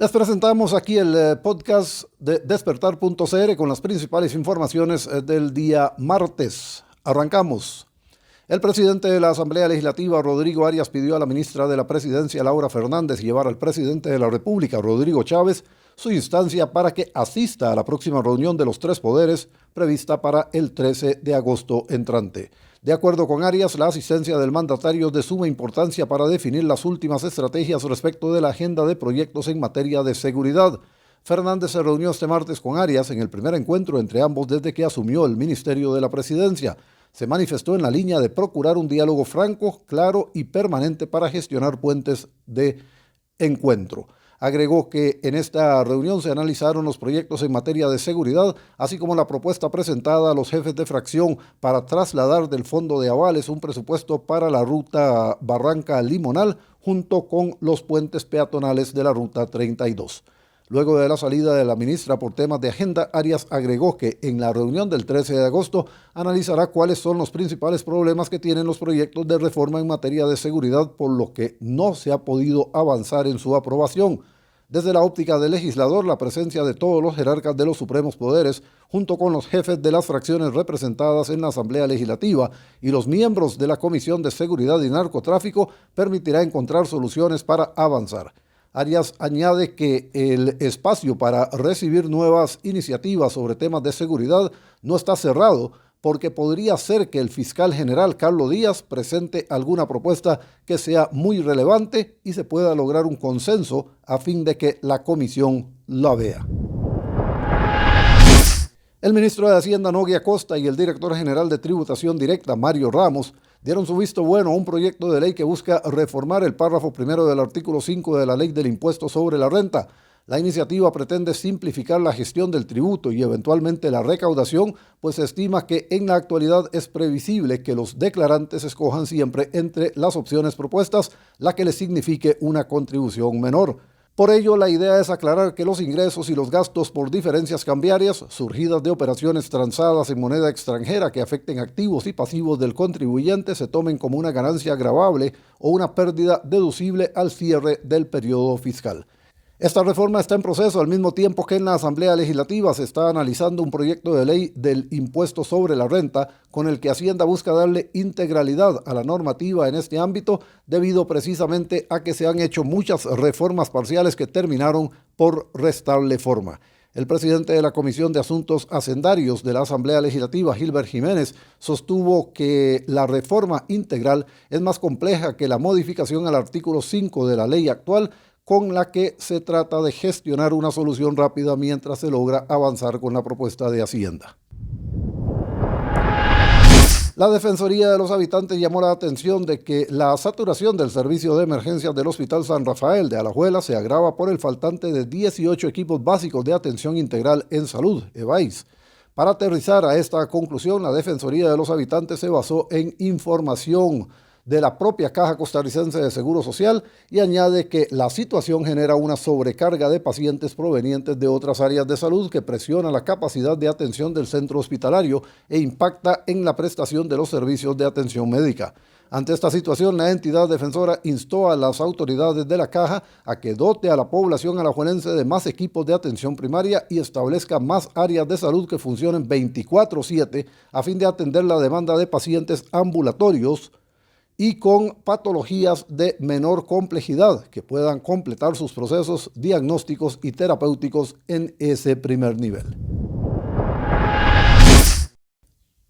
Les presentamos aquí el podcast de despertar.cr con las principales informaciones del día martes. Arrancamos. El presidente de la Asamblea Legislativa, Rodrigo Arias, pidió a la ministra de la Presidencia, Laura Fernández, llevar al presidente de la República, Rodrigo Chávez, su instancia para que asista a la próxima reunión de los tres poderes prevista para el 13 de agosto entrante. De acuerdo con Arias, la asistencia del mandatario es de suma importancia para definir las últimas estrategias respecto de la agenda de proyectos en materia de seguridad. Fernández se reunió este martes con Arias en el primer encuentro entre ambos desde que asumió el Ministerio de la Presidencia. Se manifestó en la línea de procurar un diálogo franco, claro y permanente para gestionar puentes de encuentro. Agregó que en esta reunión se analizaron los proyectos en materia de seguridad, así como la propuesta presentada a los jefes de fracción para trasladar del Fondo de Avales un presupuesto para la ruta Barranca-Limonal, junto con los puentes peatonales de la ruta 32. Luego de la salida de la ministra por temas de agenda, Arias agregó que en la reunión del 13 de agosto analizará cuáles son los principales problemas que tienen los proyectos de reforma en materia de seguridad, por lo que no se ha podido avanzar en su aprobación. Desde la óptica del legislador, la presencia de todos los jerarcas de los supremos poderes, junto con los jefes de las fracciones representadas en la Asamblea Legislativa y los miembros de la Comisión de Seguridad y Narcotráfico, permitirá encontrar soluciones para avanzar. Arias añade que el espacio para recibir nuevas iniciativas sobre temas de seguridad no está cerrado, porque podría ser que el fiscal general Carlos Díaz presente alguna propuesta que sea muy relevante y se pueda lograr un consenso a fin de que la comisión la vea. El ministro de Hacienda, Nogui Acosta, y el director general de Tributación Directa, Mario Ramos, dieron su visto bueno a un proyecto de ley que busca reformar el párrafo primero del artículo 5 de la Ley del Impuesto sobre la Renta. La iniciativa pretende simplificar la gestión del tributo y eventualmente la recaudación, pues se estima que en la actualidad es previsible que los declarantes escojan siempre entre las opciones propuestas la que les signifique una contribución menor. Por ello, la idea es aclarar que los ingresos y los gastos por diferencias cambiarias surgidas de operaciones transadas en moneda extranjera que afecten activos y pasivos del contribuyente se tomen como una ganancia gravable o una pérdida deducible al cierre del periodo fiscal. Esta reforma está en proceso al mismo tiempo que en la Asamblea Legislativa se está analizando un proyecto de ley del impuesto sobre la renta con el que Hacienda busca darle integralidad a la normativa en este ámbito debido precisamente a que se han hecho muchas reformas parciales que terminaron por restarle forma. El presidente de la Comisión de Asuntos Hacendarios de la Asamblea Legislativa, Gilbert Jiménez, sostuvo que la reforma integral es más compleja que la modificación al artículo 5 de la ley actual, con la que se trata de gestionar una solución rápida mientras se logra avanzar con la propuesta de Hacienda. La Defensoría de los Habitantes llamó la atención de que la saturación del servicio de emergencias del Hospital San Rafael de Alajuela se agrava por el faltante de 18 equipos básicos de atención integral en salud, EBAIS. Para aterrizar a esta conclusión, la Defensoría de los Habitantes se basó en información de la propia Caja Costarricense de Seguro Social y añade que la situación genera una sobrecarga de pacientes provenientes de otras áreas de salud que presiona la capacidad de atención del centro hospitalario e impacta en la prestación de los servicios de atención médica. Ante esta situación, la entidad defensora instó a las autoridades de la Caja a que dote a la población alajuelense de más equipos de atención primaria y establezca más áreas de salud que funcionen 24/7 a fin de atender la demanda de pacientes ambulatorios y con patologías de menor complejidad que puedan completar sus procesos diagnósticos y terapéuticos en ese primer nivel.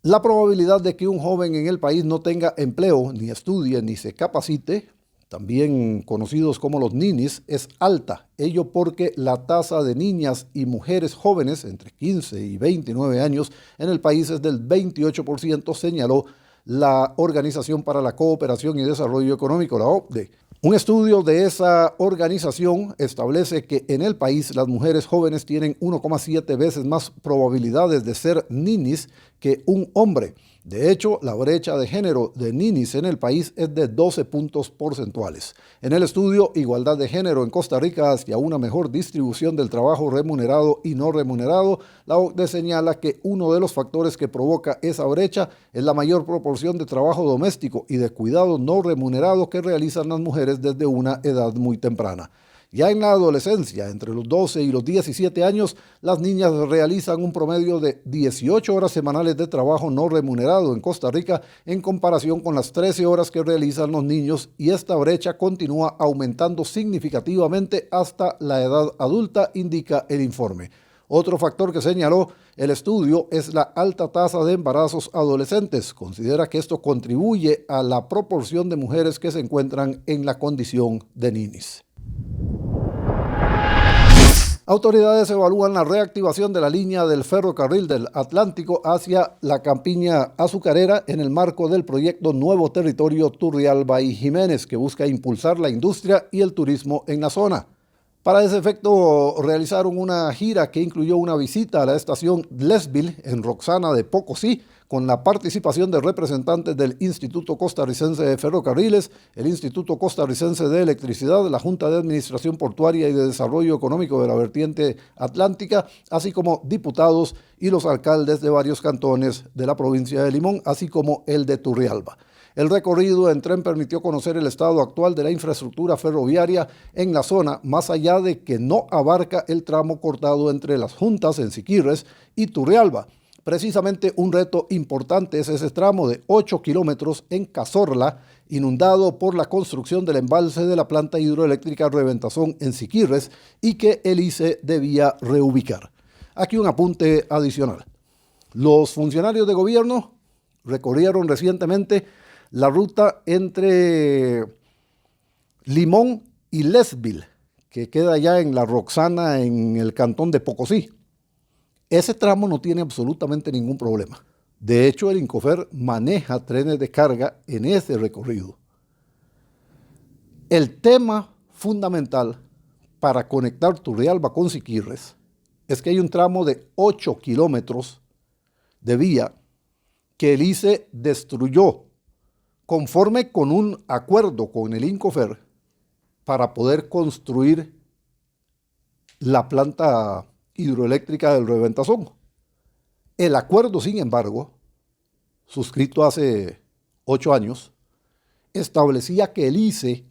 La probabilidad de que un joven en el país no tenga empleo, ni estudie, ni se capacite, también conocidos como los ninis, es alta. Ello porque la tasa de niñas y mujeres jóvenes entre 15 y 29 años en el país es del 28%, señaló la Organización para la Cooperación y Desarrollo Económico, la OCDE. Un estudio de esa organización establece que en el país las mujeres jóvenes tienen 1,7 veces más probabilidades de ser ninis que un hombre. De hecho, la brecha de género de ninis en el país es de 12 puntos porcentuales. En el estudio Igualdad de Género en Costa Rica hacia una mejor distribución del trabajo remunerado y no remunerado, la OCDE señala que uno de los factores que provoca esa brecha es la mayor proporción de trabajo doméstico y de cuidado no remunerado que realizan las mujeres desde una edad muy temprana. Ya en la adolescencia, entre los 12 y los 17 años, las niñas realizan un promedio de 18 horas semanales de trabajo no remunerado en Costa Rica en comparación con las 13 horas que realizan los niños, y esta brecha continúa aumentando significativamente hasta la edad adulta, indica el informe. Otro factor que señaló el estudio es la alta tasa de embarazos adolescentes. Considera que esto contribuye a la proporción de mujeres que se encuentran en la condición de ninis. Autoridades evalúan la reactivación de la línea del ferrocarril del Atlántico hacia la campiña azucarera en el marco del proyecto Nuevo Territorio Turrialba y Jiménez, que busca impulsar la industria y el turismo en la zona. Para ese efecto, realizaron una gira que incluyó una visita a la estación Lesville en Roxana de Pocosí, con la participación de representantes del Instituto Costarricense de Ferrocarriles, el Instituto Costarricense de Electricidad, la Junta de Administración Portuaria y de Desarrollo Económico de la Vertiente Atlántica, así como diputados y los alcaldes de varios cantones de la provincia de Limón, así como el de Turrialba. El recorrido en tren permitió conocer el estado actual de la infraestructura ferroviaria en la zona, más allá de que no abarca el tramo cortado entre Las Juntas en Siquirres y Turrialba. Precisamente un reto importante es ese tramo de 8 kilómetros en Cazorla, inundado por la construcción del embalse de la planta hidroeléctrica Reventazón en Siquirres, y que el ICE debía reubicar. Aquí un apunte adicional. Los funcionarios de gobierno recorrieron recientemente la ruta entre Limón y Lesville, que queda ya en la Roxana, en el cantón de Pocosí. Ese tramo no tiene absolutamente ningún problema. De hecho, el Incofer maneja trenes de carga en ese recorrido. El tema fundamental para conectar Turrialba con Siquirres es que hay un tramo de 8 kilómetros de vía que el ICE destruyó conforme con un acuerdo con el Incofer para poder construir la planta hidroeléctrica del Reventazón. El acuerdo, sin embargo, suscrito hace 8 años, establecía que el ICE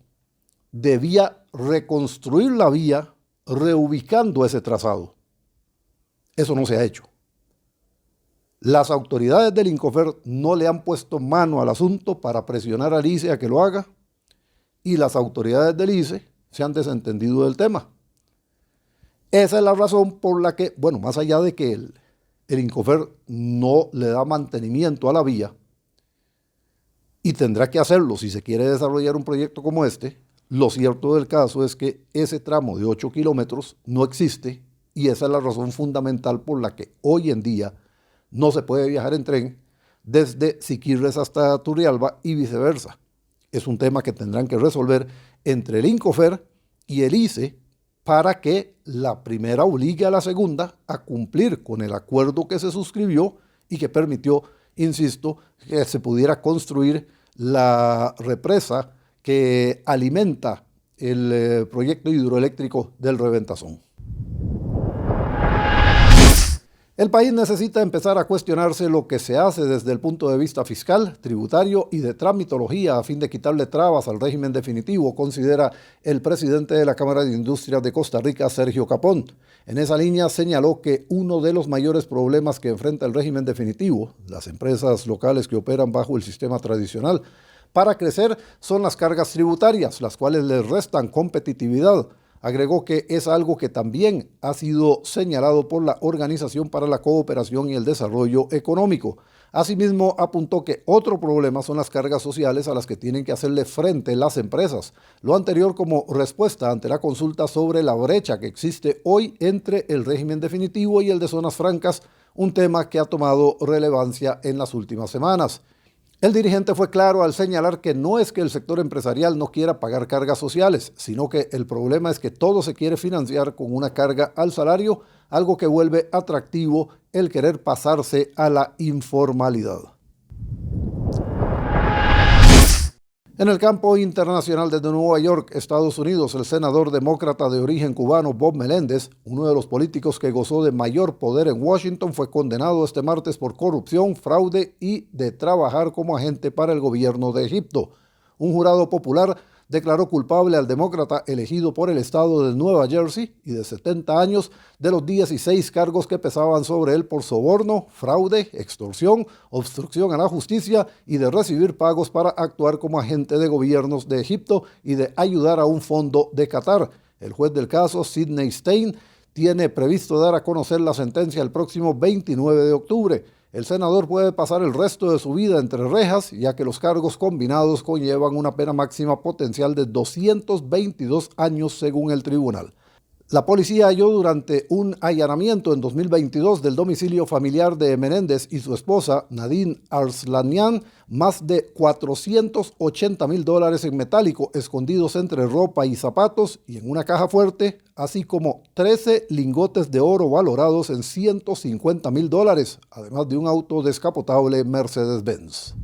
debía reconstruir la vía reubicando ese trazado. Eso no se ha hecho. Las autoridades del Incofer no le han puesto mano al asunto para presionar al ICE a que lo haga, y las autoridades del ICE se han desentendido del tema. Esa es la razón por la que, bueno, más allá de que el Incofer no le da mantenimiento a la vía, y tendrá que hacerlo si se quiere desarrollar un proyecto como este, lo cierto del caso es que ese tramo de 8 kilómetros no existe, y esa es la razón fundamental por la que hoy en día no se puede viajar en tren desde Siquirres hasta Turrialba y viceversa. Es un tema que tendrán que resolver entre el Incofer y el ICE para que la primera obligue a la segunda a cumplir con el acuerdo que se suscribió y que permitió, insisto, que se pudiera construir la represa que alimenta el proyecto hidroeléctrico del Reventazón. El país necesita empezar a cuestionarse lo que se hace desde el punto de vista fiscal, tributario y de tramitología a fin de quitarle trabas al régimen definitivo, considera el presidente de la Cámara de Industrias de Costa Rica, Sergio Capón. En esa línea señaló que uno de los mayores problemas que enfrenta el régimen definitivo, las empresas locales que operan bajo el sistema tradicional, para crecer son las cargas tributarias, las cuales les restan competitividad. Agregó que es algo que también ha sido señalado por la Organización para la Cooperación y el Desarrollo Económico. Asimismo, apuntó que otro problema son las cargas sociales a las que tienen que hacerle frente las empresas. Lo anterior como respuesta ante la consulta sobre la brecha que existe hoy entre el régimen definitivo y el de zonas francas, un tema que ha tomado relevancia en las últimas semanas. El dirigente fue claro al señalar que no es que el sector empresarial no quiera pagar cargas sociales, sino que el problema es que todo se quiere financiar con una carga al salario, algo que vuelve atractivo el querer pasarse a la informalidad. En el campo internacional desde Nueva York, Estados Unidos, el senador demócrata de origen cubano Bob Meléndez, uno de los políticos que gozó de mayor poder en Washington, fue condenado este martes por corrupción, fraude y de trabajar como agente para el gobierno de Egipto. un jurado popular declaró culpable al demócrata elegido por el estado de Nueva Jersey y de 70 años de los 16 cargos que pesaban sobre él por soborno, fraude, extorsión, obstrucción a la justicia y de recibir pagos para actuar como agente de gobiernos de Egipto y de ayudar a un fondo de Qatar. El juez del caso, Sidney Stein, tiene previsto dar a conocer la sentencia el próximo 29 de octubre. El senador puede pasar el resto de su vida entre rejas, ya que los cargos combinados conllevan una pena máxima potencial de 222 años según el tribunal. La policía halló durante un allanamiento en 2022 del domicilio familiar de Menéndez y su esposa, Nadine Arslanian, más de $480,000 en metálico escondidos entre ropa y zapatos y en una caja fuerte, así como 13 lingotes de oro valorados en $150,000, además de un auto descapotable Mercedes-Benz.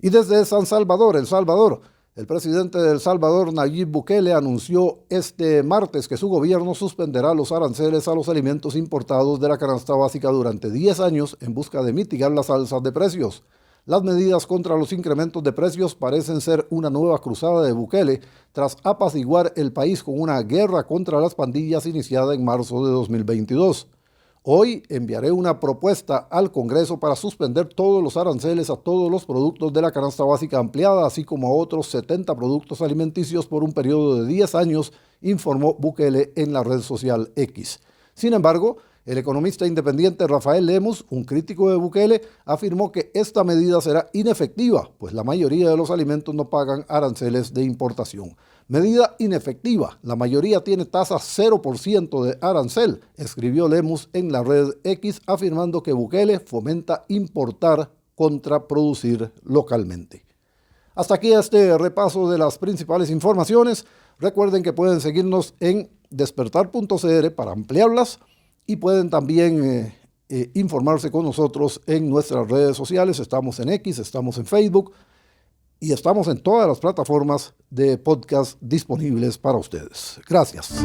Y desde San Salvador, El Salvador, el presidente de El Salvador, Nayib Bukele, anunció este martes que su gobierno suspenderá los aranceles a los alimentos importados de la canasta básica durante 10 años en busca de mitigar las alzas de precios. Las medidas contra los incrementos de precios parecen ser una nueva cruzada de Bukele tras apaciguar el país con una guerra contra las pandillas iniciada en marzo de 2022. Hoy enviaré una propuesta al Congreso para suspender todos los aranceles a todos los productos de la canasta básica ampliada, así como a otros 70 productos alimenticios por un periodo de 10 años, informó Bukele en la red social X. Sin embargo, el economista independiente Rafael Lemus, un crítico de Bukele, afirmó que esta medida será inefectiva, pues la mayoría de los alimentos no pagan aranceles de importación. Medida inefectiva, la mayoría tiene tasa 0% de arancel, escribió Lemus en la red X, afirmando que Bukele fomenta importar contra producir localmente. Hasta aquí este repaso de las principales informaciones. Recuerden que pueden seguirnos en despertar.cr para ampliarlas y pueden también informarse con nosotros en nuestras redes sociales. Estamos en X, estamos en Facebook y estamos en todas las plataformas de podcast disponibles para ustedes. Gracias.